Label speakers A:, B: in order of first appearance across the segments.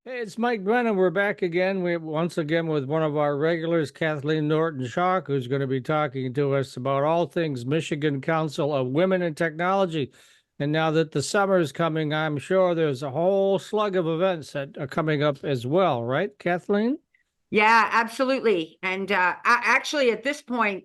A: Hey, it's Mike Brennan. We're back again. We once again with one of our regulars, Kathleen Norton-Schock, who's going to be talking to us about all things Michigan Council of Women in Technology. And now that the summer is coming, I'm sure there's a whole slug of events that are coming up as well, right, Kathleen?
B: Yeah, absolutely. And actually, at this point,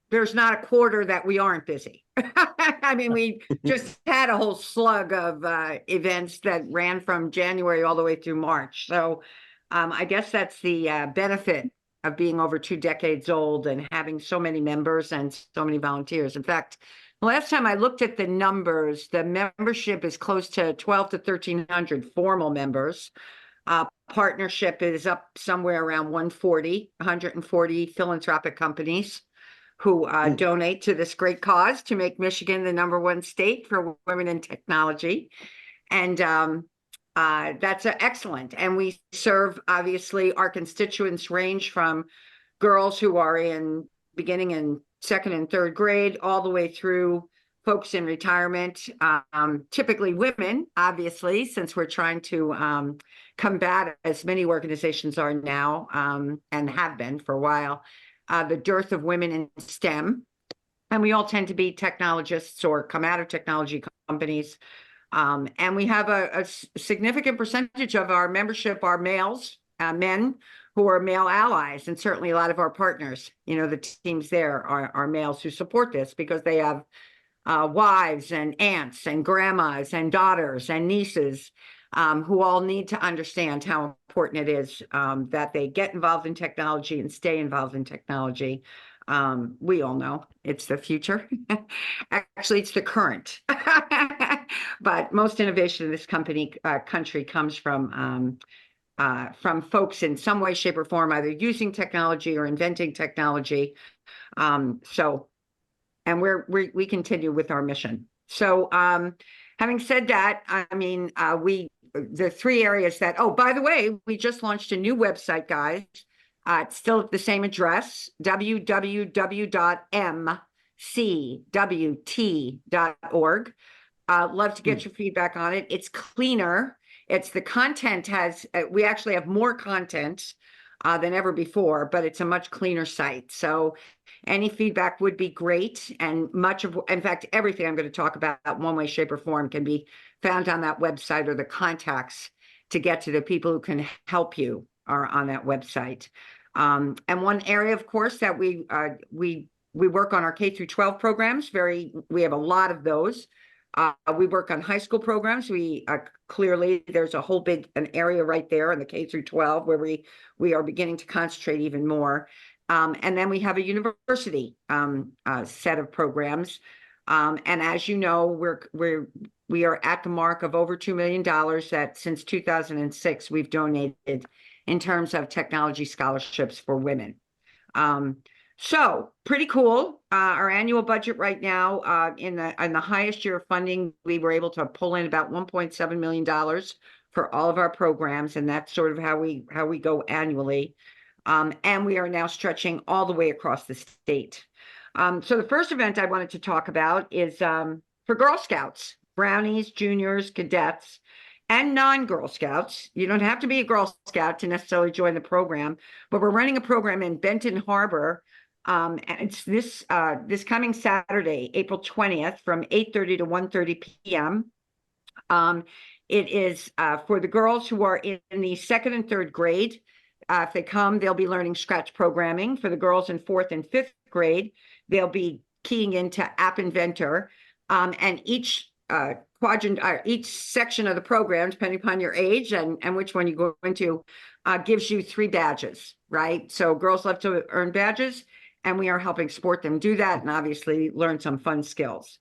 B: there's not a quarter that we aren't busy. I mean, we just had a whole slug of events that ran from January all the way through March. So I guess that's the benefit of being over 2 decades old and having so many members and so many volunteers. In fact, the last time I looked at the numbers, the membership is close to 12 to 1,300 formal members. Partnership is up somewhere around 140 philanthropic companies who donate to this great cause to make Michigan the #1 state for women in technology. And that's excellent. And we serve, obviously, our constituents range from girls who are beginning in second and third grade, all the way through folks in retirement, typically women, obviously, since we're trying to combat, as many organizations are now and have been for a while, the dearth of women in STEM. And we all tend to be technologists or come out of technology companies. And we have a significant percentage of our membership are males, men who are male allies, and certainly a lot of our partners, the teams there are males who support this because they have wives and aunts and grandmas and daughters and nieces who all need to understand how important it is that they get involved in technology and stay involved in technology. We all know it's the future. Actually, it's the current. But most innovation in this country comes from folks in some way, shape, or form, either using technology or inventing technology. And we continue with our mission. So having said that, I mean, the three areas that, oh, by the way, we just launched a new website, guys. It's still at the same address, www.mcwt.org. Love to get your feedback on it. It's cleaner. The content we actually have more content than ever before, but it's a much cleaner site. So any feedback would be great. And in fact, everything I'm going to talk about one way, shape, or form can be found on that website, or the contacts to get to the people who can help you are on that website. And one area, of course, that we work on our K-12 programs. We have a lot of those. We work on high school programs. Clearly, there's a whole an area right there in the K-12 where we are beginning to concentrate even more. And then we have a university set of programs. And as you know, we are at the mark of over $2 million that since 2006 we've donated in terms of technology scholarships for women. So pretty cool. Our annual budget right now, in the highest year of funding, we were able to pull in about $1.7 million for all of our programs, and that's sort of how we go annually. And we are now stretching all the way across the state. So the first event I wanted to talk about is for Girl Scouts, Brownies, Juniors, Cadets, and non-Girl Scouts. You don't have to be a Girl Scout to necessarily join the program, but we're running a program in Benton Harbor. And it's this coming Saturday, April 20th, from 8:30 to 1:30 p.m. It is for the girls who are in the second and third grade. If they come, they'll be learning Scratch programming. For the girls in fourth and fifth grade, they'll be keying into App Inventor. And each quadrant, each section of the program, depending upon your age and which one you go into, gives you 3 badges, right? So girls love to earn badges, and we are helping support them do that and obviously learn some fun skills.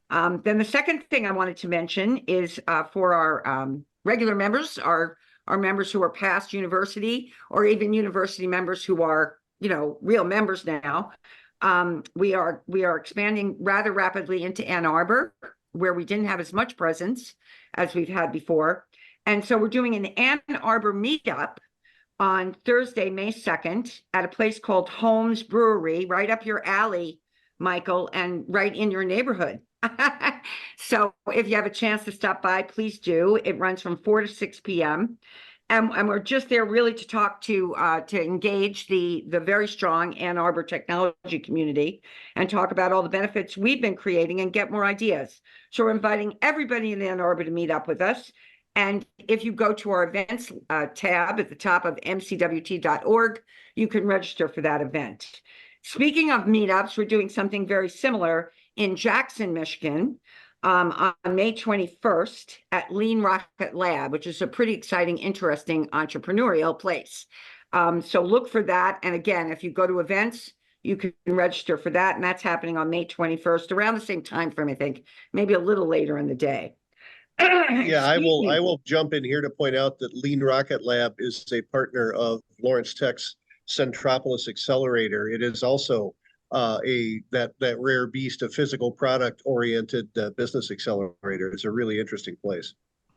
B: Then the second thing I wanted to mention is for our regular members, our members who are past university, or even university members who are, real members now. We are expanding rather rapidly into Ann Arbor, where we didn't have as much presence as we've had before. And so we're doing an Ann Arbor meetup on Thursday, May 2nd, at a place called Holmes Brewery, right up your alley, Michael, and right in your neighborhood. So if you have a chance to stop by, please do. It runs from 4 to 6 p.m. And we're just there really to talk to engage the very strong Ann Arbor technology community and talk about all the benefits we've been creating and get more ideas. So we're inviting everybody in Ann Arbor to meet up with us. And if you go to our events tab at the top of MCWT.org, you can register for that event. Speaking of meetups, we're doing something very similar in Jackson, Michigan, on May 21st at Lean Rocket Lab, which is a pretty exciting, interesting entrepreneurial place. So look for that. And again, if you go to events, you can register for that. And that's happening on May 21st, around the same time frame, I think, maybe a little later in the day.
C: Yeah, I
B: Excuse me.
C: will jump in here to point out that Lean Rocket Lab is a partner of Lawrence Tech's Centropolis Accelerator. It is also that rare beast of physical product oriented business accelerator. It's a really interesting place.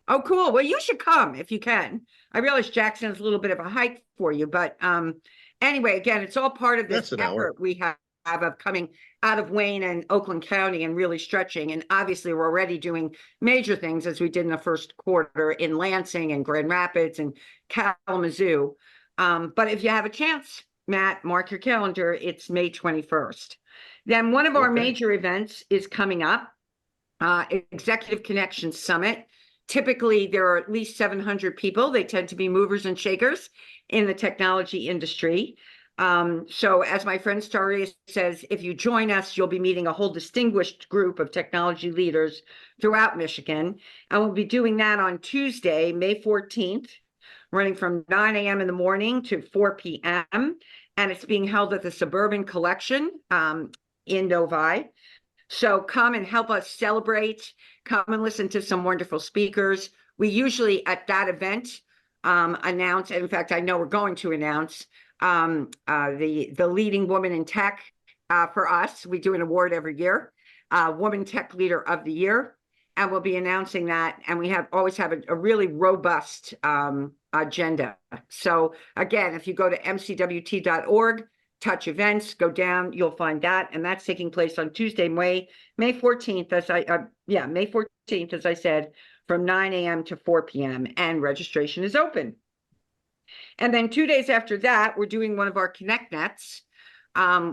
B: Oh, cool. Well, you should come if you can. I realize Jackson is a little bit of a hike for you, but anyway, again, it's all part of this
C: That's an hour.
B: effort we have of coming out of Wayne and Oakland County and really stretching. And obviously, we're already doing major things as we did in the first quarter in Lansing and Grand Rapids and Kalamazoo. But if you have a chance, Matt, mark your calendar. It's May 21st. Then one of our
C: Okay.
B: major events is coming up, Executive Connection Summit. Typically, there are at least 700 people. They tend to be movers and shakers in the technology industry. So as my friend Staria says, if you join us, you'll be meeting a whole distinguished group of technology leaders throughout Michigan. And we'll be doing that on Tuesday, May 14th, running from 9 a.m. in the morning to 4 p.m. And it's being held at the Suburban Collection in Novi. So come and help us celebrate. Come and listen to some wonderful speakers. We usually at that event announce, and in fact, I know we're going to announce the leading woman in tech for us. We do an award every year, Woman Tech Leader of the Year, and we'll be announcing that. And we always have a really robust agenda. So again, if you go to mcwt.org, touch events, go down, you'll find that. And that's taking place on Tuesday, May 14th, May 14th, as I said, from 9 a.m. to 4 p.m. and registration is open. And then 2 days after that, we're doing one of our Connect Nets,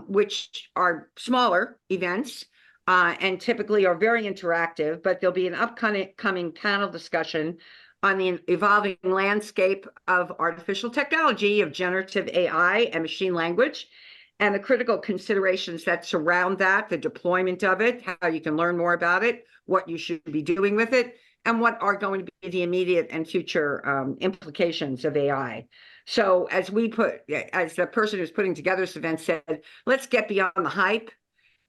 B: which are smaller events and typically are very interactive, but there'll be an upcoming panel discussion on the evolving landscape of artificial technology, of generative AI and machine language, and the critical considerations that surround that, the deployment of it, how you can learn more about it, what you should be doing with it, and what are going to be the immediate and future implications of AI. So as the person who's putting together this event said, let's get beyond the hype.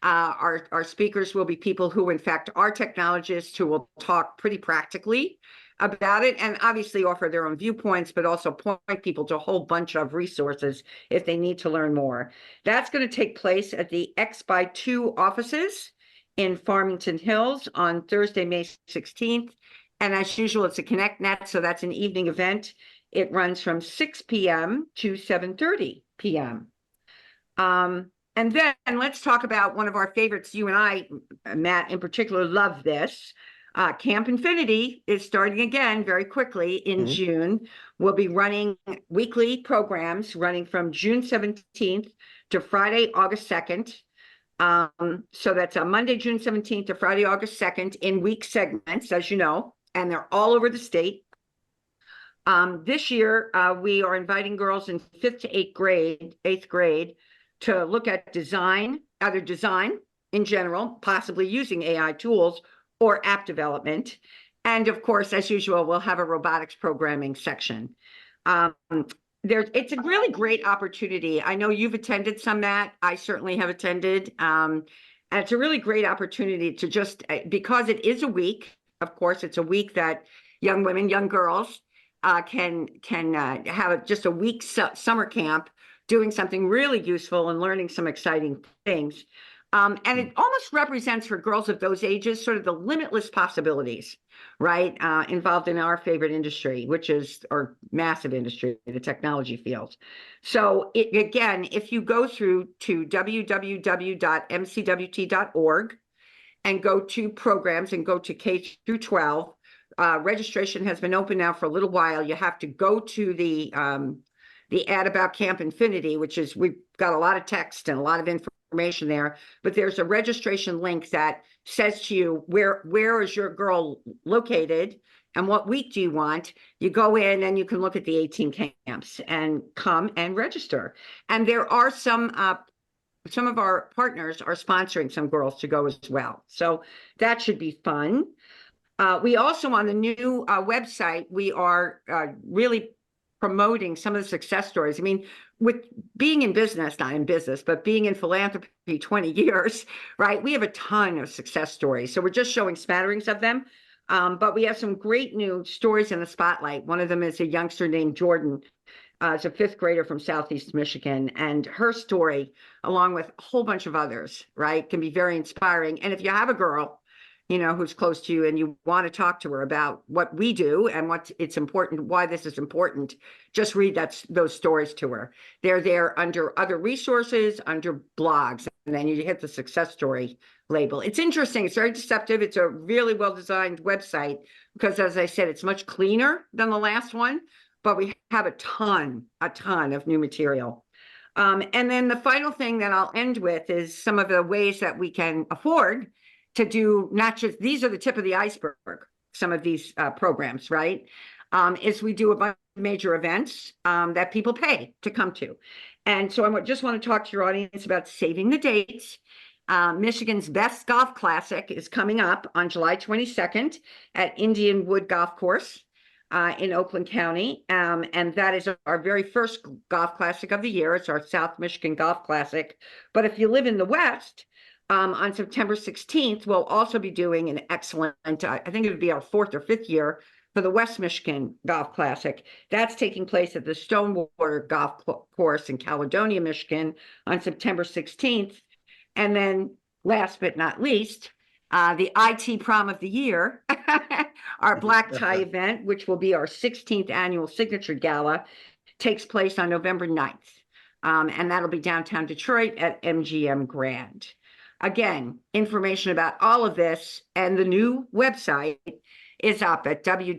B: Our speakers will be people who, in fact, are technologists who will talk pretty practically about it and obviously offer their own viewpoints, but also point people to a whole bunch of resources if they need to learn more. That's going to take place at the X by 2 offices in Farmington Hills on Thursday, May 16th. And as usual, it's a Connect Net, so that's an evening event. It runs from 6 p.m. to 7:30 p.m. And then let's talk about one of our favorites. You and I, Matt, in particular, love this. Camp Infinity is starting again very quickly in June. We'll be running weekly programs running from June 17th to Friday, August 2nd. So that's a Monday, June 17th to Friday, August 2nd in week segments, as you know, and they're all over the state. This year, we are inviting girls in 5th to 8th grade to look at design, either design in general, possibly using AI tools, or app development. And of course, as usual, we'll have a robotics programming section. It's a really great opportunity. I know you've attended some, Matt. I certainly have attended. And it's a really great opportunity to just, because it is a week, of course, it's a week that young women, young girls can have just a week summer camp doing something really useful and learning some exciting things. And it almost represents for girls of those ages sort of the limitless possibilities, right, involved in our favorite industry, which is our massive industry, the technology field. So again, if you go through to www.mcwt.org and go to programs and go to K through 12. Registration has been open now for a little while. You have to go to the ad about Camp Infinity, which is, we've got a lot of text and a lot of information there, but there's a registration link that says to you, where is your girl located and what week do you want? You go in and you can look at the 18 camps and come and register. And there are some of our partners are sponsoring some girls to go as well. So that should be fun. We also, on the new website, we are really promoting some of the success stories. I mean, with being in business, not in business, but being in philanthropy 20 years, right? We have a ton of success stories. So we're just showing smatterings of them. But we have some great new stories in the spotlight. One of them is a youngster named Jordan. It's a 5th grader from Southeast Michigan, and her story, along with a whole bunch of others, right, can be very inspiring. And if you have a girl, you know, who's close to you and you want to talk to her about what we do and what it's important, why this is important, just read those stories to her. They're there under other resources, under blogs, and then you hit the success story label. It's interesting. It's very deceptive. It's a really well-designed website because, as I said, it's much cleaner than the last one, but we have a ton of new material. And then the final thing that I'll end with is some of the ways that we can afford to do, not just, these are the tip of the iceberg, some of these programs, right? Is we do a bunch of major events that people pay to come to. And so I just want to talk to your audience about saving the dates. Michigan's Best Golf Classic is coming up on July 22nd at Indian Wood Golf Course in Oakland County. And that is our very first golf classic of the year. It's our South Michigan Golf Classic. But if you live in the West, on September 16th, we'll also be doing an excellent, I think it would be our 4th or 5th year for the West Michigan Golf Classic. That's taking place at the Stonewater Golf Course in Caledonia, Michigan on September 16th. And then last but not least, the IT Prom of the Year, our black tie event, which will be our 16th annual signature gala, takes place on November 9th. And that'll be downtown Detroit at MGM Grand. Again, information about all of this and the new website is up at www.mcwt.org.